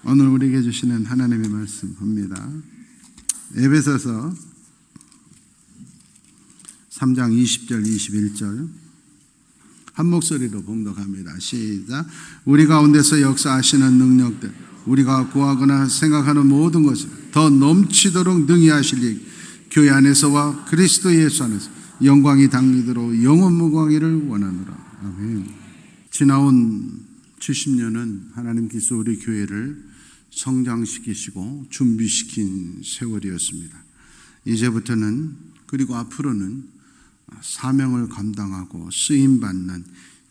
오늘 우리에게 주시는 하나님의 말씀 봅니다. 에베소서 3장 20절 21절 한 목소리로 봉독합니다. 시작. 우리 가운데서 역사하시는 능력들, 우리가 구하거나 생각하는 모든 것을 더 넘치도록 능히 하실 일, 교회 안에서와 그리스도 예수 안에서 영광이 당리도록 영원무광이를 원하노라. 아멘. 지나온 70년은 하나님께서 우리 교회를 성장시키시고 준비시킨 세월이었습니다. 이제부터는 그리고 앞으로는 사명을 감당하고 쓰임받는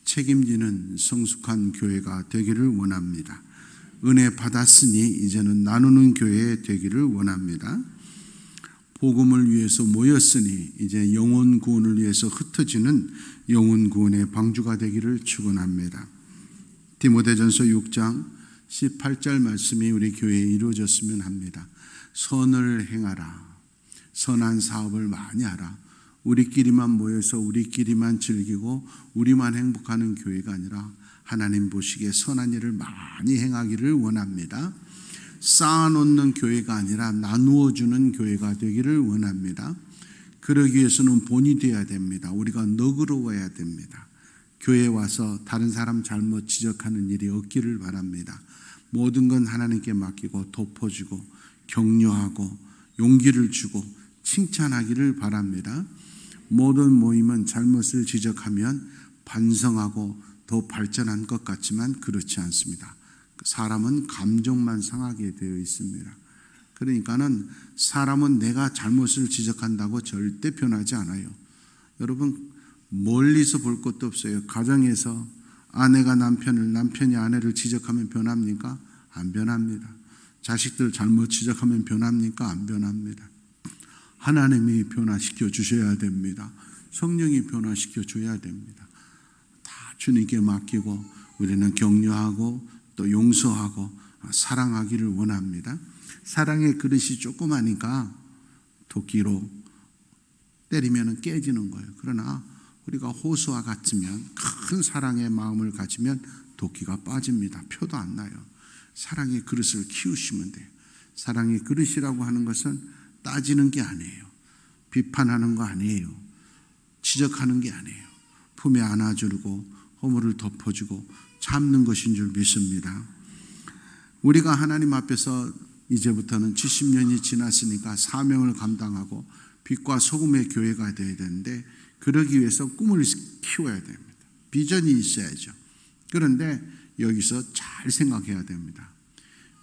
책임지는 성숙한 교회가 되기를 원합니다. 은혜 받았으니 이제는 나누는 교회 되기를 원합니다. 복음을 위해서 모였으니 이제 영혼 구원을 위해서 흩어지는 영혼 구원의 방주가 되기를 축원합니다. 디모데전서 6장 18절 말씀이 우리 교회에 이루어졌으면 합니다. 선을 행하라. 선한 사업을 많이 하라. 우리끼리만 모여서 우리끼리만 즐기고 우리만 행복하는 교회가 아니라 하나님 보시기에 선한 일을 많이 행하기를 원합니다. 쌓아놓는 교회가 아니라 나누어주는 교회가 되기를 원합니다. 그러기 위해서는 본이 되어야 됩니다. 우리가 너그러워야 됩니다. 교회에 와서 다른 사람 잘못 지적하는 일이 없기를 바랍니다. 모든 건 하나님께 맡기고 덮어주고 격려하고 용기를 주고 칭찬하기를 바랍니다. 모든 모임은 잘못을 지적하면 반성하고 더 발전한 것 같지만 그렇지 않습니다. 사람은 감정만 상하게 되어 있습니다. 그러니까는 사람은 내가 잘못을 지적한다고 절대 변하지 않아요. 여러분 멀리서 볼 것도 없어요. 가정에서 아내가 남편을, 남편이 아내를 지적하면 변합니까? 안 변합니다. 자식들 잘못 지적하면 변합니까? 안 변합니다. 하나님이 변화시켜 주셔야 됩니다. 성령이 변화시켜 줘야 됩니다. 다 주님께 맡기고 우리는 격려하고 또 용서하고 사랑하기를 원합니다. 사랑의 그릇이 조그마니까 도끼로 때리면 깨지는 거예요. 그러나 우리가 호수와 같으면 큰 사랑의 마음을 가지면 도끼가 빠집니다. 표도 안 나요. 사랑의 그릇을 키우시면 돼요. 사랑의 그릇이라고 하는 것은 따지는 게 아니에요. 비판하는 거 아니에요. 지적하는 게 아니에요. 품에 안아주고 허물을 덮어주고 참는 것인 줄 믿습니다. 우리가 하나님 앞에서 이제부터는 70년이 지났으니까 사명을 감당하고 빛과 소금의 교회가 되어야 되는데 그러기 위해서 꿈을 키워야 됩니다. 비전이 있어야죠. 그런데 여기서 잘 생각해야 됩니다.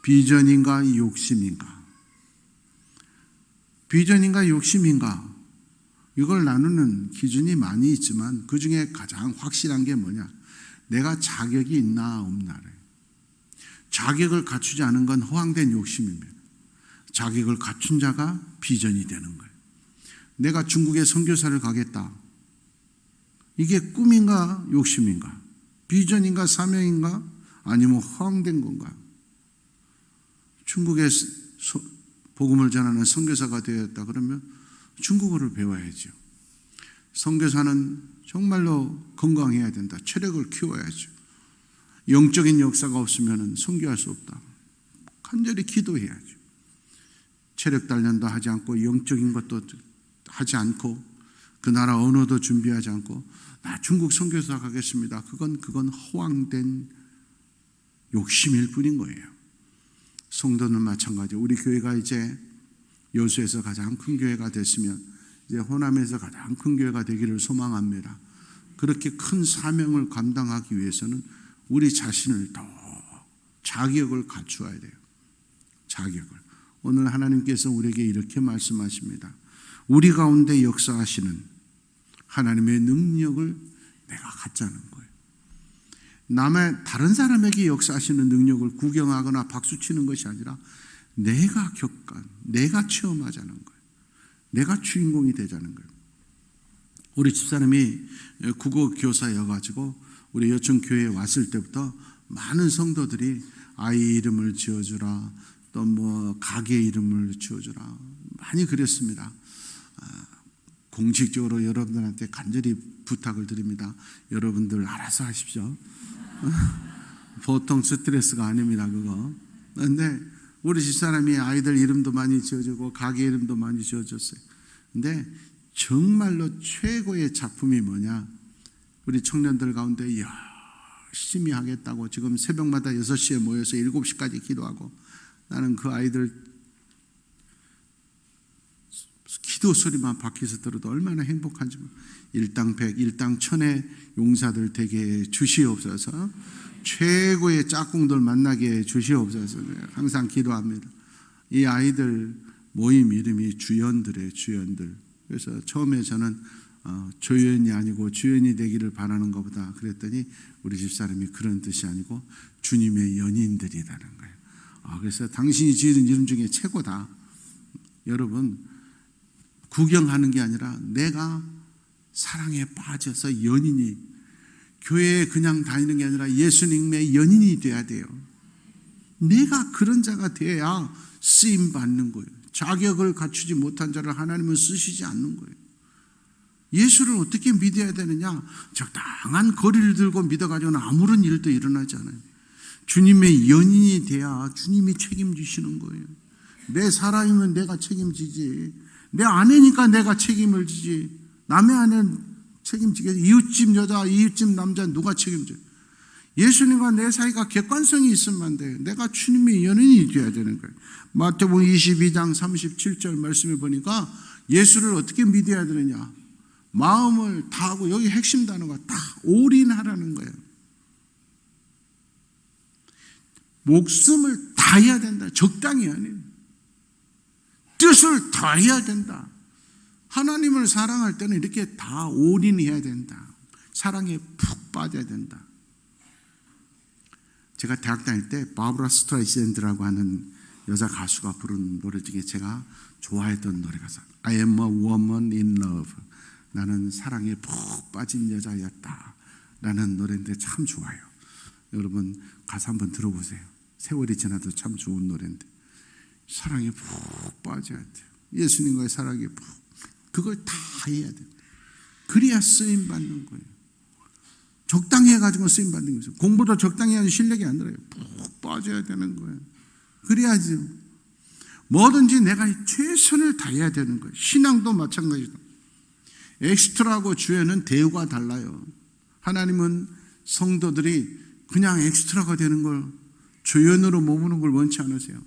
비전인가 욕심인가? 비전인가 욕심인가? 이걸 나누는 기준이 많이 있지만 그 중에 가장 확실한 게 뭐냐? 내가 자격이 있나 없나를. 자격을 갖추지 않은 건 허황된 욕심입니다. 자격을 갖춘 자가 비전이 되는 거예요. 내가 중국에 선교사를 가겠다. 이게 꿈인가 욕심인가? 비전인가 사명인가? 아니면 허황된 건가? 중국에 복음을 전하는 선교사가 되었다 그러면 중국어를 배워야죠. 선교사는 정말로 건강해야 된다. 체력을 키워야죠. 영적인 역사가 없으면 선교할 수 없다. 간절히 기도해야죠. 체력 단련도 하지 않고 영적인 것도 하지 않고 그 나라 언어도 준비하지 않고 나 중국 선교사 가겠습니다. 그건 허황된 욕심일 뿐인 거예요. 성도는 마찬가지. 우리 교회가 이제 여수에서 가장 큰 교회가 됐으면 이제 호남에서 가장 큰 교회가 되기를 소망합니다. 그렇게 큰 사명을 감당하기 위해서는 우리 자신을 더 자격을 갖추어야 돼요. 자격을. 오늘 하나님께서 우리에게 이렇게 말씀하십니다. 우리 가운데 역사하시는 하나님의 능력을 내가 갖자는 거예요. 다른 사람에게 역사하시는 능력을 구경하거나 박수치는 것이 아니라 내가 내가 체험하자는 거예요. 내가 주인공이 되자는 거예요. 우리 집사람이 국어 교사여가지고 우리 여천교회에 왔을 때부터 많은 성도들이 아이 이름을 지어주라, 또 뭐 가게 이름을 지어주라 많이 그랬습니다. 공식적으로 여러분들한테 간절히 부탁을 드립니다. 여러분들 알아서 하십시오. 보통 스트레스가 아닙니다. 그거 근데 우리 집사람이 아이들 이름도 많이 지어주고 가게 이름도 많이 지어줬어요. 근데 정말로 최고의 작품이 뭐냐? 우리 청년들 가운데 열심히 하겠다고 지금 새벽마다 6시에 모여서 7시까지 기도하고, 나는 그 아이들 기도 소리만 밖에서 들어도 얼마나 행복한지. 일당 100, 일당 1000의 용사들 되게 주시옵소서. 최고의 짝꿍들 만나게 주시옵소서. 항상 기도합니다. 이 아이들 모임 이름이 주연들이에요. 주연들. 그래서 처음에 저는 조연이 아니고 주연이 되기를 바라는 것보다, 그랬더니 우리 집사람이 그런 뜻이 아니고 주님의 연인들이라는 거예요. 그래서 당신이 지은 이름 중에 최고다. 여러분, 구경하는 게 아니라 내가 사랑에 빠져서 연인이, 교회에 그냥 다니는 게 아니라 예수님의 연인이 돼야 돼요. 내가 그런 자가 돼야 쓰임 받는 거예요. 자격을 갖추지 못한 자를 하나님은 쓰시지 않는 거예요. 예수를 어떻게 믿어야 되느냐? 적당한 거리를 들고 믿어가지고는 아무런 일도 일어나지 않아요. 주님의 연인이 돼야 주님이 책임지시는 거예요. 내 사람이면 내가 책임지지, 내 아내니까 내가 책임을 지지, 남의 아내는 책임지겠지. 이웃집 여자, 이웃집 남자 누가 책임져요? 예수님과 내 사이가 객관성이 있으면 안 돼요. 내가 주님의 연인이 되어야 되는 거예요. 마태복음 22장 37절 말씀을 보니까 예수를 어떻게 믿어야 되느냐? 마음을 다하고, 여기 핵심 단어가 다 올인하라는 거예요. 목숨을 다해야 된다. 적당히 아니에요. 뜻을 다해야 된다. 하나님을 사랑할 때는 이렇게 다 올인해야 된다. 사랑에 푹 빠져야 된다. 제가 대학 다닐 때 바브라 스트라이샌드라고 하는 여자 가수가 부른 노래 중에 제가 좋아했던 노래가 I am a woman in love. 나는 사랑에 푹 빠진 여자였다 라는 노래인데 참 좋아요. 여러분 가사 한번 들어보세요. 세월이 지나도 참 좋은 노래인데, 사랑에 푹 빠져야 돼요. 예수님과의 사랑에 푹, 그걸 다 해야 돼요. 그래야 쓰임 받는 거예요. 적당히 해가지고 쓰임 받는 거죠. 공부도 적당히 해야지 실력이 안 들어요. 푹 빠져야 되는 거예요. 그래야지 뭐든지 내가 최선을 다해야 되는 거예요. 신앙도 마찬가지다. 엑스트라하고 주연은 대우가 달라요. 하나님은 성도들이 그냥 엑스트라가 되는 걸, 주연으로 머무는 걸 원치 않으세요.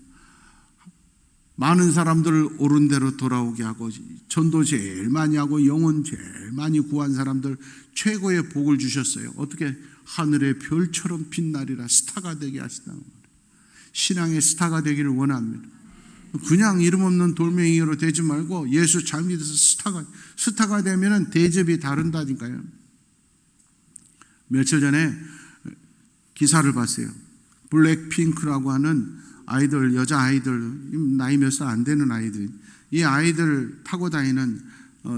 많은 사람들을 옳은 대로 돌아오게 하고, 전도 제일 많이 하고 영혼 제일 많이 구한 사람들 최고의 복을 주셨어요. 어떻게? 하늘의 별처럼 빛나리라, 스타가 되게 하시다는 거예요. 신앙의 스타가 되기를 원합니다. 그냥 이름 없는 돌멩이로 되지 말고 예수 잘 믿어서 스타가 되면 대접이 다른다니까요. 며칠 전에 기사를 봤어요. 블랙핑크라고 하는 아이들, 여자 아이들, 나이 몇 살 안 되는 아이들, 이 아이들 타고 다니는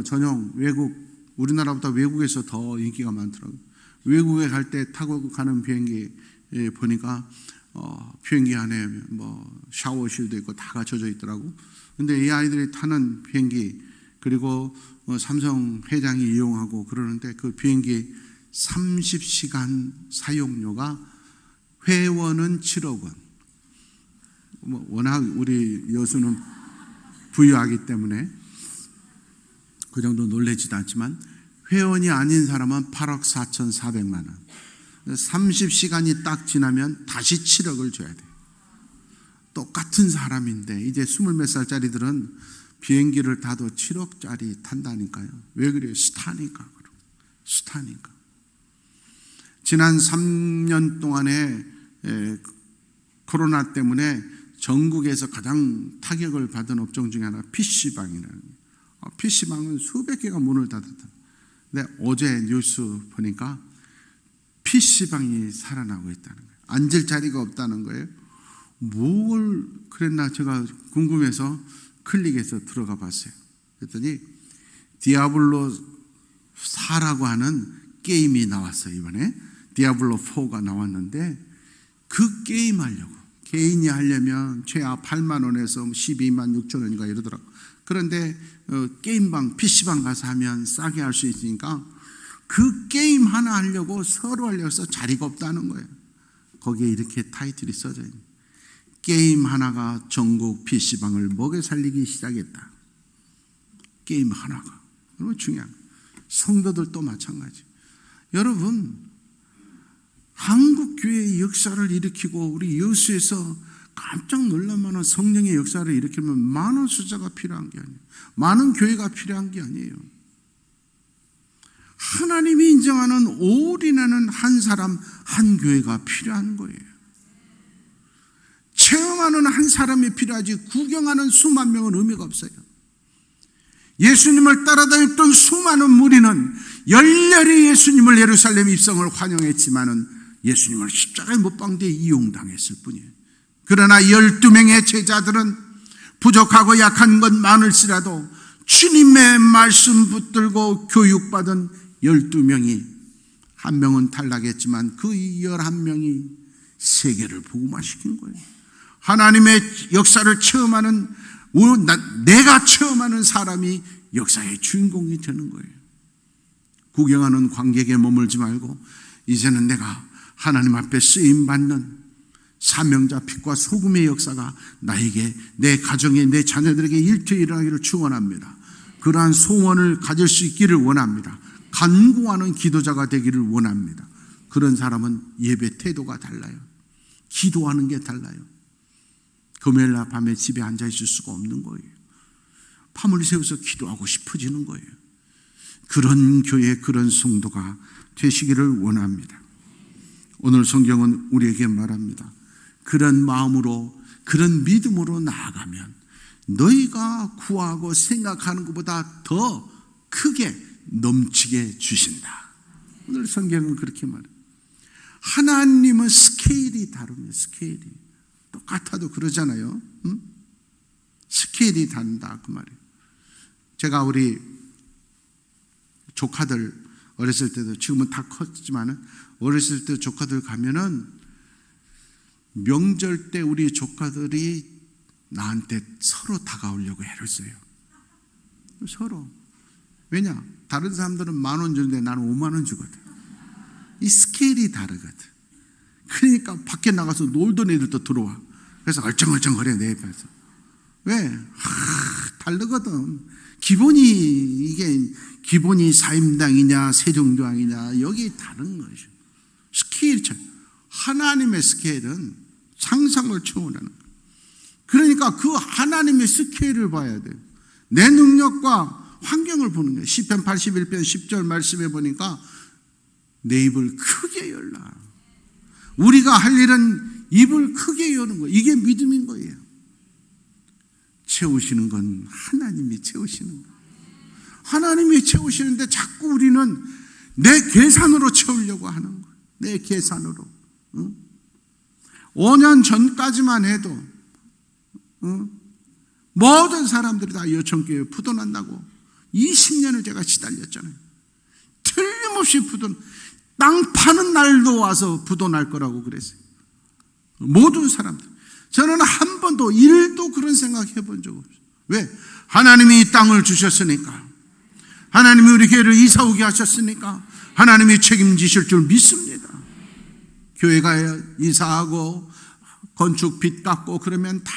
전용 외국, 우리나라보다 외국에서 더 인기가 많더라고요. 외국에 갈 때 타고 가는 비행기 보니까 비행기 안에 뭐 샤워실도 있고 다 갖춰져 있더라고. 근데 이 아이들이 타는 비행기, 그리고 삼성 회장이 이용하고 그러는데, 그 비행기 30시간 사용료가 회원은 7억 원. 워낙 우리 여수는 부유하기 때문에 그 정도 놀라지도 않지만, 회원이 아닌 사람은 8억 4,400만 원. 30시간이 딱 지나면 다시 7억을 줘야 돼. 똑같은 사람인데 이제 20몇 살짜리들은 비행기를 타도 7억짜리 탄다니까요. 왜 그래요? 스타니까. 스타니까. 지난 3년 동안에 코로나 때문에 전국에서 가장 타격을 받은 업종 중에 하나 PC방이라는 거예요. PC방은 수백 개가 문을 닫았다. 근데 어제 뉴스 보니까 PC방이 살아나고 있다는 거예요. 앉을 자리가 없다는 거예요. 뭘 그랬나 제가 궁금해서 클릭해서 들어가 봤어요. 그랬더니 디아블로 4라고 하는 게임이 나왔어요. 이번에 디아블로 4가 나왔는데, 그 게임 하려고, 개인이 하려면 최하 8만 원에서 12만 6천 원인가 이러더라고. 그런데 게임방, PC방 가서 하면 싸게 할 수 있으니까 그 게임 하나 하려고 서로 하려고 해서 자리가 없다는 거예요. 거기에 이렇게 타이틀이 써져 있는, 게임 하나가 전국 PC방을 먹여 살리기 시작했다. 게임 하나가. 여러분 중요한 거예요. 성도들도 마찬가지. 여러분 한국 교회의 역사를 일으키고 우리 여수에서 깜짝 놀랄만한 성령의 역사를 일으키면 많은 숫자가 필요한 게 아니에요. 많은 교회가 필요한 게 아니에요. 하나님이 인정하는 올인하는 한 사람, 한 교회가 필요한 거예요. 체험하는 한 사람이 필요하지 구경하는 수만 명은 의미가 없어요. 예수님을 따라다녔던 수많은 무리는 열렬히 예수님을 예루살렘 입성을 환영했지만은 예수님을 십자가에 못 박되 이용당했을 뿐이에요. 그러나 12명의 제자들은 부족하고 약한 것 많을지라도 주님의 말씀 붙들고 교육받은 12명이 한 명은 탈락했지만 그 11명이 세계를 복음화시킨 거예요. 하나님의 역사를 체험하는 내가 체험하는 사람이 역사의 주인공이 되는 거예요. 구경하는 관객에 머물지 말고 이제는 내가 하나님 앞에 쓰임받는 사명자 빛과 소금의 역사가 나에게, 내 가정에, 내 자녀들에게 일터에 일어나기를 축원합니다. 그러한 소원을 가질 수 있기를 원합니다. 간구하는 기도자가 되기를 원합니다. 그런 사람은 예배 태도가 달라요. 기도하는 게 달라요. 금요일날 밤에 집에 앉아 있을 수가 없는 거예요. 밤을 새워서 기도하고 싶어지는 거예요. 그런 교회, 그런 성도가 되시기를 원합니다. 오늘 성경은 우리에게 말합니다. 그런 마음으로, 그런 믿음으로 나아가면 너희가 구하고 생각하는 것보다 더 크게 넘치게 주신다. 오늘 성경은 그렇게 말해요. 하나님은 스케일이 다릅니다. 스케일이. 똑같아도 그러잖아요. 응? 스케일이 다른다 그 말이에요. 제가 우리 조카들 어렸을 때도, 지금은 다 컸지만 어렸을 때 조카들 가면은 명절 때 우리 조카들이 나한테 서로 다가오려고 애를 써요. 서로. 왜냐? 다른 사람들은 10,000원 주는데 나는 50,000원 주거든. 이 스케일이 다르거든. 그러니까 밖에 나가서 놀던 애들도 들어와. 그래서 얼쩡얼쩡거려 내 옆에서. 왜? 다르거든. 기본이 사임당이냐 세종대왕이냐 여기 다른 거죠. 스케일이 하나님의 스케일은 상상을 초월하는 거예요. 그러니까 그 하나님의 스케일을 봐야 돼요. 내 능력과 환경을 보는 거예요. 시편 81편 10절 말씀해 보니까 내 입을 크게 열라. 우리가 할 일은 입을 크게 여는 거예요. 이게 믿음인 거예요. 채우시는 건 하나님이 채우시는 거예요. 하나님이 채우시는데 자꾸 우리는 내 계산으로 채우려고 하는 거예요. 내 계산으로. 5년 전까지만 해도 모든 사람들이 다 여천교회 부도난다고 20년을 제가 시달렸잖아요. 틀림없이 땅 파는 날도 와서 부도날 거라고 그랬어요. 모든 사람들. 저는 한 번도 1도 그런 생각 해본 적 없어요. 왜? 하나님이 이 땅을 주셨으니까, 하나님이 우리 교회를 이사 오게 하셨으니까 하나님이 책임지실 줄 믿습니다. 교회가 이사하고 건축 빚 갚고 그러면 다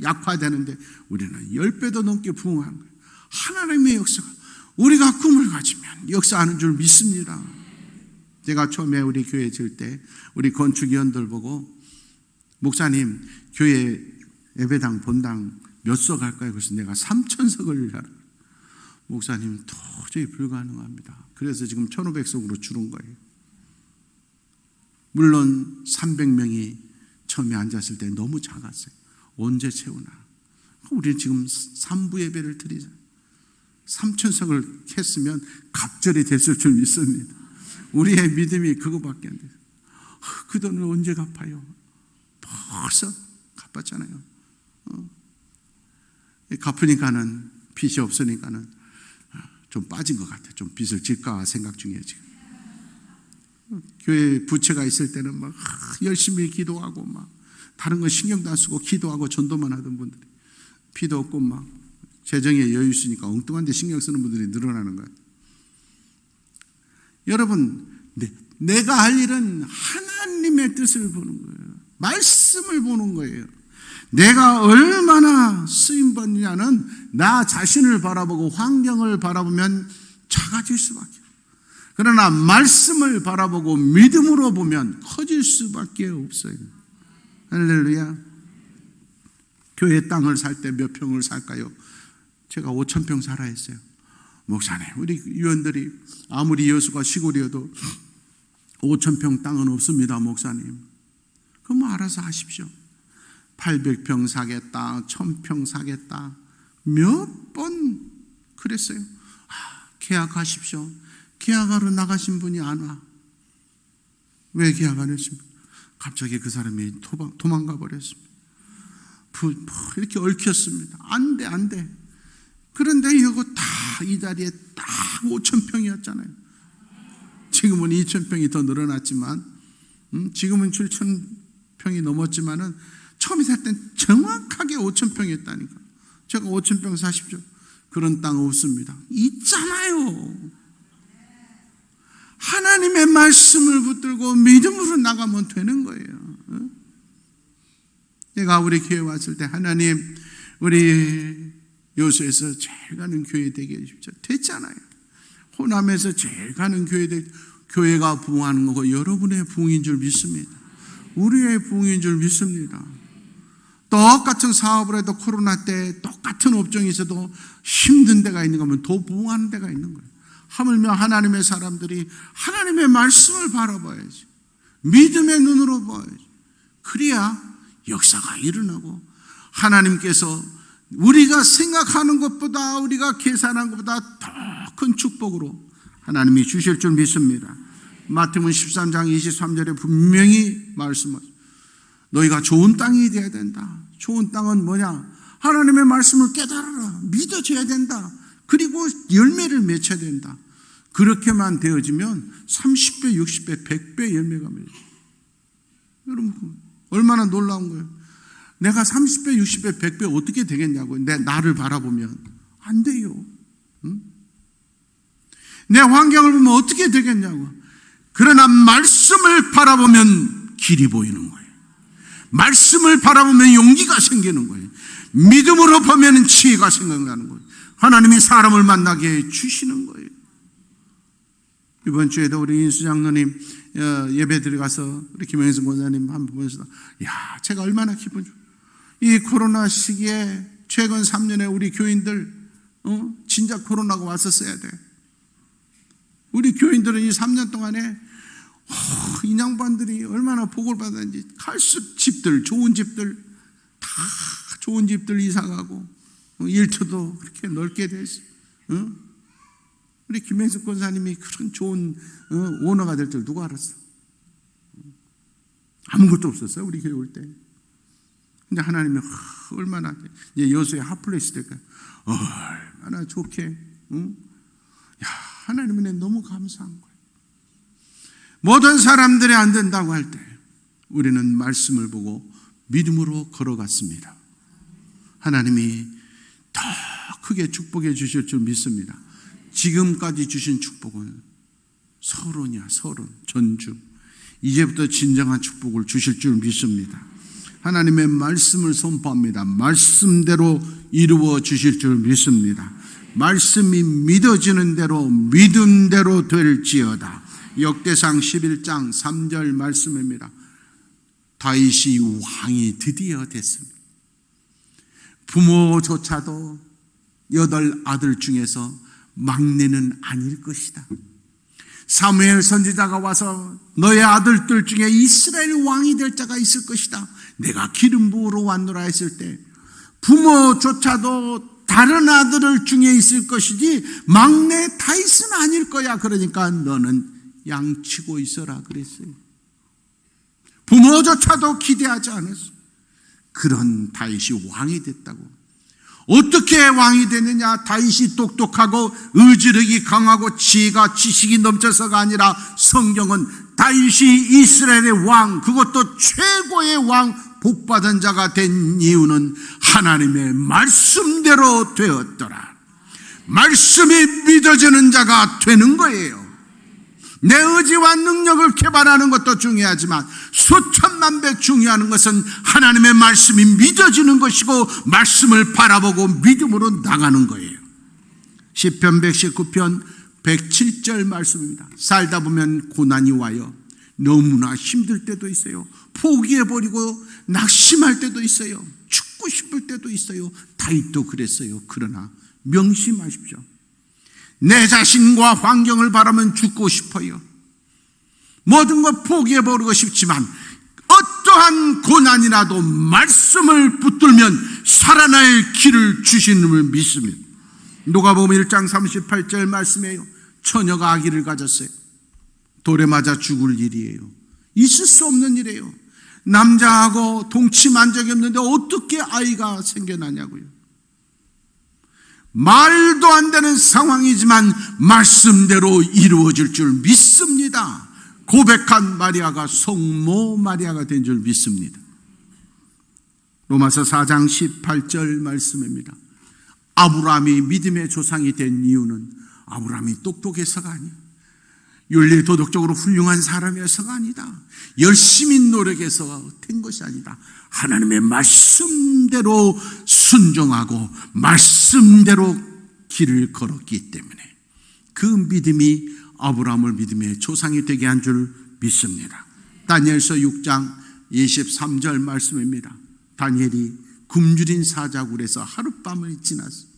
약화되는데 우리는 10배도 넘게 부흥한 거예요. 하나님의 역사가, 우리가 꿈을 가지면 역사하는 줄 믿습니다. 제가 처음에 우리 교회 지을 때 우리 건축위원들 보고, 목사님 교회 예배당 본당 몇 석 할까요? 그래서 내가 3,000석을 하라. 목사님 도저히 불가능합니다. 그래서 지금 1,500석으로 줄은 거예요. 물론 300명이 처음에 앉았을 때 너무 작았어요. 언제 채우나. 우리는 지금 3부 예배를 드리자. 3,000석을 했으면 갑절이 됐을 줄 믿습니다. 우리의 믿음이 그거밖에 안 돼요. 그 돈을 언제 갚아요? 벌써 갚았잖아요. 갚으니까는, 빚이 없으니까는 좀 빠진 것 같아요. 좀 빚을 질까 생각 중이에요 지금. 교회 부채가 있을 때는 막 열심히 기도하고 막 다른 거 신경도 안 쓰고 기도하고 전도만 하던 분들이 빚도 없고 막 재정에 여유 있으니까 엉뚱한 데 신경 쓰는 분들이 늘어나는 거예요. 여러분, 내가 할 일은 하나님의 뜻을 보는 거예요. 말씀을 보는 거예요. 내가 얼마나 쓰임받느냐는 나 자신을 바라보고 환경을 바라보면 작아질 수밖에 없어요. 그러나 말씀을 바라보고 믿음으로 보면 커질 수밖에 없어요. 할렐루야. 교회 땅을 살 때 몇 평을 살까요? 제가 5,000평 살아 했어요. 목사님, 우리 위원들이 아무리 여수가 시골이어도 5,000평 땅은 없습니다, 목사님. 그럼 알아서 하십시오. 800평 사겠다, 1,000평 사겠다. 몇 번 그랬어요. 계약하십시오. 계약하러 나가신 분이 안 와. 왜 계약 안 했습니까? 갑자기 그 사람이 도망가 버렸습니다. 이렇게 얽혔습니다. 안 돼. 그런데 이거 다 이 자리에 딱 5,000평이었잖아요. 지금은 2,000평이 더 늘어났지만, 지금은 7,000평이 넘었지만은 처음에 살 땐 정확하게 5,000평이었다니까. 제가 5,000평 사십시오. 그런 땅 없습니다. 있잖아요. 하나님의 말씀을 붙들고 믿음으로 나가면 되는 거예요. 내가 우리 교회 왔을 때 하나님 우리 여수에서 제일 가는 교회 되게 해주십시오. 됐잖아요. 호남에서 제일 가는 교회가 부흥하는 거고 여러분의 부흥인 줄 믿습니다. 우리의 부흥인 줄 믿습니다. 똑같은 사업을 해도 코로나 때 똑같은 업종이 있어도 힘든 데가 있는 거면 더 부흥하는 데가 있는 거예요. 하물며 하나님의 사람들이 하나님의 말씀을 바라봐야지. 믿음의 눈으로 봐야지. 그래야 역사가 일어나고 하나님께서 우리가 생각하는 것보다 우리가 계산한 것보다 더 큰 축복으로 하나님이 주실 줄 믿습니다. 마태복음 13장 23절에 분명히 말씀하십니다. 너희가 좋은 땅이 되어야 된다. 좋은 땅은 뭐냐? 하나님의 말씀을 깨달아라. 믿어져야 된다. 그리고 열매를 맺혀야 된다. 그렇게만 되어지면 30배, 60배, 100배 열매가 맺어요. 여러분 얼마나 놀라운 거예요. 내가 30배, 60배, 100배 어떻게 되겠냐고요. 나를 바라보면 안 돼요. 내 환경을 보면 어떻게 되겠냐고. 그러나 말씀을 바라보면 길이 보이는 거예요. 말씀을 바라보면 용기가 생기는 거예요. 믿음으로 보면 지혜가 생각나는 거예요. 하나님이 사람을 만나게 해 주시는 거예요. 이번 주에도 우리 인수 장로님 예배 드려가서 우리 김영선 권사님 한 번 보면서 제가 얼마나 기분이 이 코로나 시기에 최근 3년에 우리 교인들 진짜 코로나가 왔었어야 돼. 우리 교인들은 이 3년 동안에 이 양반들이 얼마나 복을 받았는지 갈수 집들 좋은 집들 다 좋은 집들 이사가고 일터도 그렇게 넓게 됐어. 우리 김행숙 권사님이 그런 좋은 오너가 될 줄 누가 알았어? 아무것도 없었어요 우리 교회 올 때. 근데 하나님이 얼마나 이제 여수의 핫플레이스 될까요? 얼마나 좋게. 하나님은 내 너무 감사한 거예요. 모든 사람들이 안 된다고 할 때 우리는 말씀을 보고 믿음으로 걸어갔습니다. 하나님이 더 크게 축복해 주실 줄 믿습니다. 지금까지 주신 축복은 서론이야, 서론, 전주. 이제부터 진정한 축복을 주실 줄 믿습니다. 하나님의 말씀을 선포합니다. 말씀대로 이루어 주실 줄 믿습니다. 말씀이 믿어지는 대로 믿음대로 될지어다. 역대상 11장 3절 말씀입니다. 다윗이 왕이 드디어 됐습니다. 부모조차도 8 아들 중에서 막내는 아닐 것이다. 사무엘 선지자가 와서 너의 아들들 중에 이스라엘 왕이 될 자가 있을 것이다. 내가 기름 부으러 왔노라 했을 때 부모조차도 다른 아들을 중에 있을 것이지 막내 다윗은 아닐 거야. 그러니까 너는 양치고 있어라 그랬어요. 부모조차도 기대하지 않았어. 그런 다윗이 왕이 됐다고. 어떻게 왕이 되느냐? 다윗이 똑똑하고 의지력이 강하고 지혜가 지식이 넘쳐서가 아니라 성경은 다윗이 이스라엘의 왕, 그것도 최고의 왕, 복받은 자가 된 이유는 하나님의 말씀대로 되었더라. 말씀이 믿어지는 자가 되는 거예요. 내 의지와 능력을 개발하는 것도 중요하지만 수천만 배 중요한 것은 하나님의 말씀이 믿어지는 것이고 말씀을 바라보고 믿음으로 나가는 거예요. 시편 119편 107절 말씀입니다. 살다 보면 고난이 와요. 너무나 힘들 때도 있어요. 포기해버리고 낙심할 때도 있어요. 죽고 싶을 때도 있어요. 다윗도 그랬어요. 그러나 명심하십시오. 내 자신과 환경을 바라면 죽고 싶어요. 모든 것 포기해버리고 싶지만 어떠한 고난이라도 말씀을 붙들면 살아날 길을 주시는 걸 믿습니다. 누가복음 1장 38절 말씀이에요. 처녀가 아기를 가졌어요. 돌에 맞아 죽을 일이에요. 있을 수 없는 일이에요. 남자하고 동침한 적이 없는데 어떻게 아이가 생겨나냐고요. 말도 안 되는 상황이지만 말씀대로 이루어질 줄 믿습니다. 고백한 마리아가 성모 마리아가 된 줄 믿습니다. 로마서 4장 18절 말씀입니다. 아브라함이 믿음의 조상이 된 이유는 아브라함이 똑똑해서가 아니에요. 윤리 도덕적으로 훌륭한 사람이어서가 아니다. 열심히 노력해서 된 것이 아니다. 하나님의 말씀대로 순종하고 말씀대로 길을 걸었기 때문에 그 믿음이 아브라함을 믿음의 조상이 되게 한 줄 믿습니다. 다니엘서 6장 23절 말씀입니다. 다니엘이 굶주린 사자굴에서 하룻밤을 지났어요.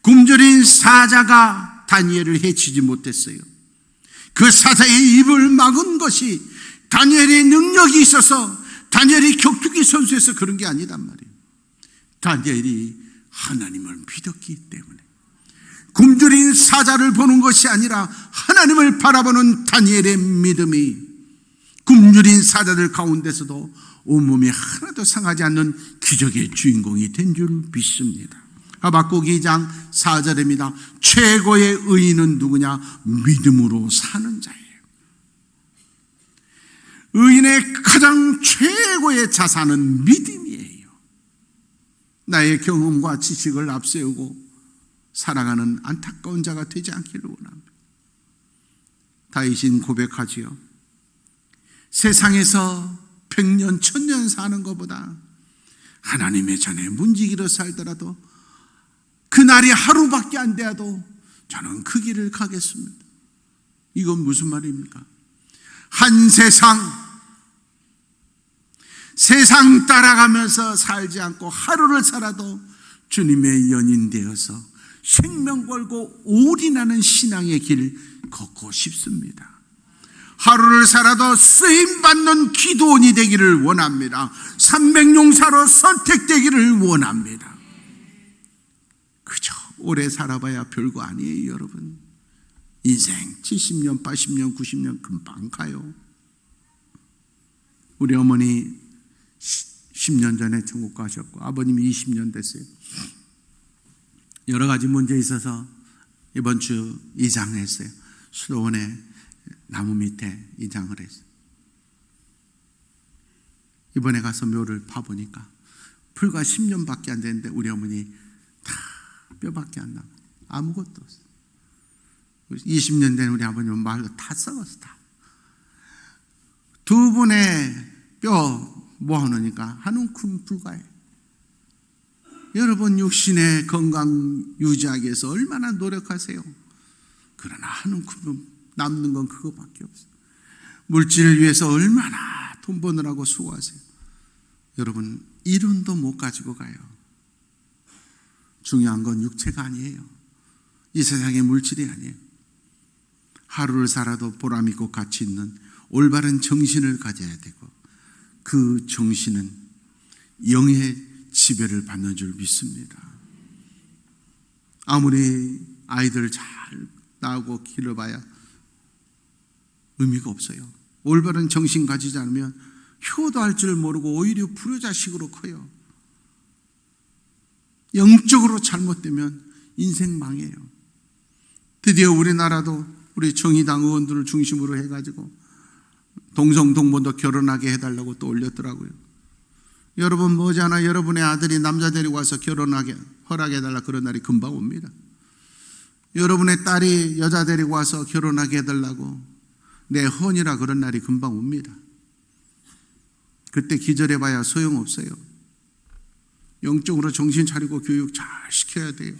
굶주린 사자가 다니엘을 해치지 못했어요. 그 사자의 입을 막은 것이 다니엘의 능력이 있어서 다니엘이 격투기 선수에서 그런 게 아니단 말이에요. 다니엘이 하나님을 믿었기 때문에 굶주린 사자를 보는 것이 아니라 하나님을 바라보는 다니엘의 믿음이 굶주린 사자들 가운데서도 온몸이 하나도 상하지 않는 기적의 주인공이 된 줄 믿습니다. 하박국 2장 4절입니다. 최고의 의인은 누구냐? 믿음으로 사는 자예요. 의인의 가장 최고의 자산은 믿음이에요. 나의 경험과 지식을 앞세우고 살아가는 안타까운 자가 되지 않기를 원합니다. 다윗은 고백하지요. 세상에서 100년, 1000년 사는 것보다 하나님의 전에 문지기로 살더라도 그날이 하루밖에 안 돼도 저는 그 길을 가겠습니다. 이건 무슨 말입니까? 한 세상 따라가면서 살지 않고 하루를 살아도 주님의 연인 되어서 생명 걸고 올인하는 신앙의 길 걷고 싶습니다. 하루를 살아도 쓰임받는 기도원이 되기를 원합니다. 300용사로 선택되기를 원합니다. 그저 오래 살아봐야 별거 아니에요, 여러분. 인생 70년, 80년, 90년 금방 가요. 우리 어머니 10년 전에 천국 가셨고 아버님이 20년 됐어요. 여러 가지 문제 있어서 이번 주 이장했어요. 수도원에 나무 밑에 이장을 했어요. 이번에 가서 묘를 파보니까 불과 10년밖에 안 됐는데 우리 어머니 다 뼈밖에 안 나고 아무것도 없어요. 20년 된 우리 아버님은 말로 다 썩었어. 다. 두 분의 뼈 모아놓으니까 한 움큼 불과해. 여러분 육신의 건강 유지하기 위해서 얼마나 노력하세요. 그러나 한 움큼 남는 건 그거밖에 없어요. 물질을 위해서 얼마나 돈 버느라고 수고하세요. 여러분 1원도 못 가지고 가요. 중요한 건 육체가 아니에요. 이 세상의 물질이 아니에요. 하루를 살아도 보람 있고 가치 있는 올바른 정신을 가져야 되고 그 정신은 영의 지배를 받는 줄 믿습니다. 아무리 아이들 잘 낳고 길러봐야 의미가 없어요. 올바른 정신 가지지 않으면 효도할 줄 모르고 오히려 불효자식으로 커요. 영적으로 잘못되면 인생 망해요. 드디어 우리나라도 우리 정의당 의원들을 중심으로 해가지고 동성동본도 결혼하게 해달라고 또 올렸더라고요. 여러분 뭐잖아. 여러분의 아들이 남자 데리고 와서 결혼하게 허락해달라 그런 날이 금방 옵니다. 여러분의 딸이 여자 데리고 와서 결혼하게 해달라고 내 헌이라 그런 날이 금방 옵니다. 그때 기절해봐야 소용없어요. 영적으로 정신 차리고 교육 잘 시켜야 돼요.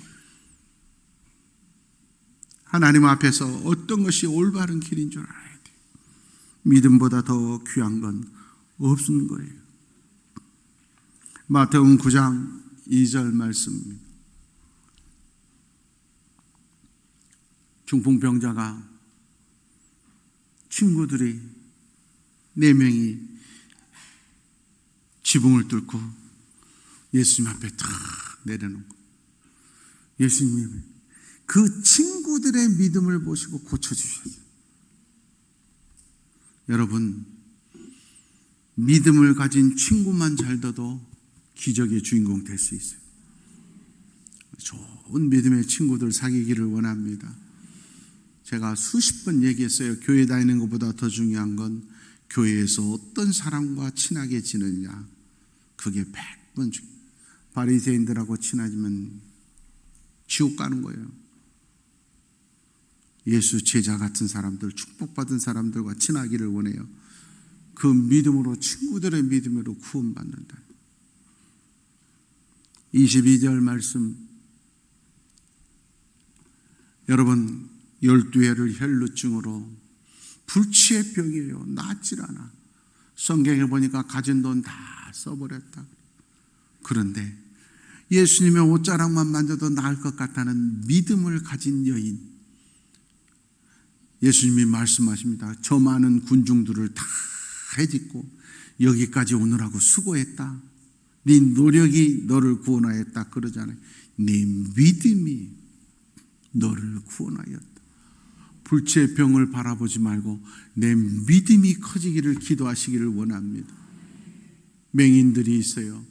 하나님 앞에서 어떤 것이 올바른 길인 줄 알아야 돼요. 믿음보다 더 귀한 건 없는 거예요. 마태복음 9장 2절 말씀입니다. 중풍병자가 친구들이 4명이 지붕을 뚫고 예수님 앞에 탁 내려놓고 예수님이 그 친구들의 믿음을 보시고 고쳐주셨어요. 여러분, 믿음을 가진 친구만 잘 둬도 기적의 주인공 될 수 있어요. 좋은 믿음의 친구들 사귀기를 원합니다. 제가 수십 번 얘기했어요. 교회 다니는 것보다 더 중요한 건 교회에서 어떤 사람과 친하게 지내느냐. 그게 100번 중요해요. 바리새인들하고 친하지면 지옥 가는 거예요. 예수 제자 같은 사람들, 축복받은 사람들과 친하기를 원해요. 그 믿음으로, 친구들의 믿음으로 구원받는다. 22절 말씀, 여러분 12회를 혈루증으로 불치의 병이에요. 낫질 않아. 성경에 보니까 가진 돈 다 써버렸다. 그런데 예수님의 옷자락만 만져도 나을 것 같다는 믿음을 가진 여인, 예수님이 말씀하십니다. 저 많은 군중들을 다 해짓고 여기까지 오느라고 수고했다. 네 노력이 너를 구원하였다 그러잖아요. 네 믿음이 너를 구원하였다. 불치의 병을 바라보지 말고 내 믿음이 커지기를 기도하시기를 원합니다. 맹인들이 있어요.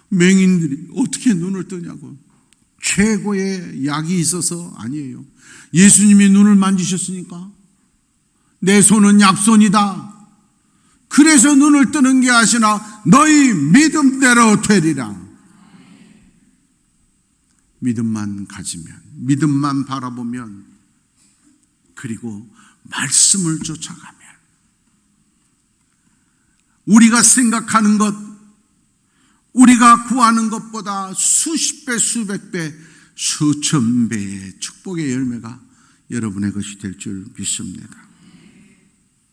맹인들이 어떻게 눈을 뜨냐고. 최고의 약이 있어서 아니에요. 예수님이 눈을 만지셨으니까 내 손은 약손이다. 그래서 눈을 뜨는 게 아시나 너희 믿음대로 되리라. 믿음만 가지면, 믿음만 바라보면, 그리고 말씀을 쫓아가면 우리가 생각하는 것, 우리가 구하는 것보다 수십 배, 수백 배, 수천 배의 축복의 열매가 여러분의 것이 될 줄 믿습니다.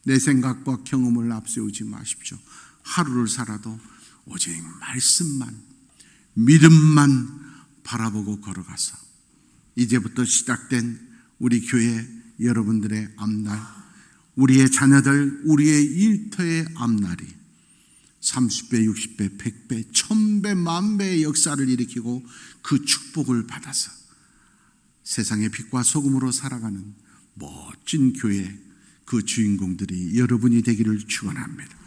내 생각과 경험을 앞세우지 마십시오. 하루를 살아도 오직 말씀만, 믿음만 바라보고 걸어가서 이제부터 시작된 우리 교회 여러분들의 앞날, 우리의 자녀들, 우리의 일터의 앞날이 30배, 60배, 100배, 1000배, 만배의 역사를 일으키고 그 축복을 받아서 세상의 빛과 소금으로 살아가는 멋진 교회, 그 주인공들이 여러분이 되기를 축원합니다.